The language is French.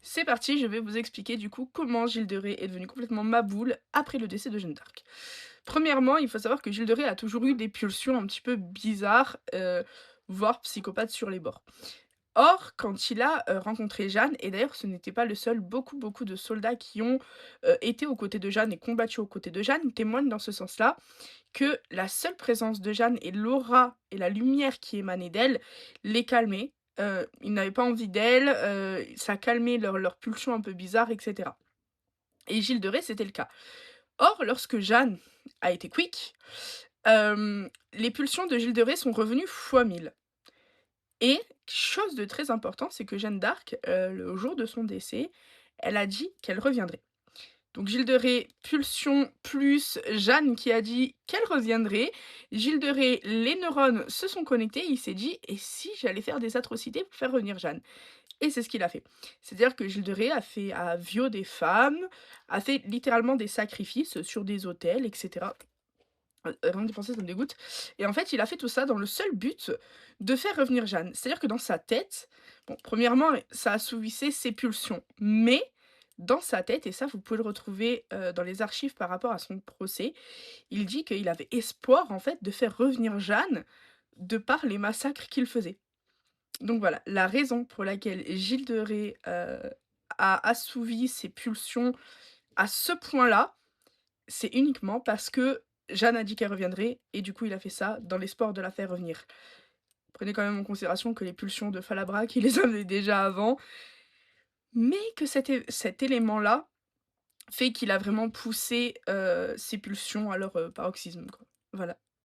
C'est parti, je vais vous expliquer du coup comment Gilles de Ré est devenu complètement maboule après le décès de Jeanne d'Arc. Premièrement, il faut savoir que Gilles de Ré a toujours eu des pulsions un petit peu bizarres, voire psychopathes sur les bords. Or, quand il a, rencontré Jeanne et d'ailleurs ce n'était pas le seul, beaucoup de soldats qui ont, été aux côtés de Jeanne et combattu aux côtés de Jeanne témoignent dans ce sens-là que la seule présence de Jeanne et l'aura et la lumière qui émanait d'elle les calmaient. Ils n'avaient pas envie d'elle, ça calmait leurs pulsions un peu bizarres et cetera et Gilles de Ré, c'était le cas. Or, lorsque Jeanne a été quick, les pulsions de Gilles de Ré sont revenues fois 1000 et chose de très important, c'est que Jeanne d'Arc, le jour de son décès, elle a dit qu'elle reviendrait. Donc Gilles de Ré, pulsion plus Jeanne qui a dit qu'elle reviendrait. Gilles de Ré, les neurones se sont connectés, il s'est dit: «Et si j'allais faire des atrocités pour faire revenir Jeanne?» Et c'est ce qu'il a fait. C'est-à-dire que Gilles de Ré a violé des femmes, a fait littéralement des sacrifices sur des autels et cetera. Rien que d'y penser, ça me dégoûte et en fait, il a fait tout ça dans le seul but de faire revenir Jeanne. C'est-à-dire que dans sa tête, bon, premièrement, ça assouvissait ses pulsions, mais dans sa tête et ça, vous pouvez le retrouver, dans les archives par rapport à son procès, il dit qu'il avait espoir, en fait, de faire revenir Jeanne de par les massacres qu'il faisait. Donc voilà, la raison pour laquelle Gilles de Ré, a assouvi ses pulsions à ce point-là, c'est uniquement parce que Jeanne a dit qu'elle reviendrait et du coup, il a fait ça dans l'espoir de la faire revenir. Prenez quand même en considération que les pulsions de Falabra, il les avait déjà avant, mais que cet élément-là fait qu'il a vraiment poussé, ses pulsions à leur, paroxysme, quoi. Voilà.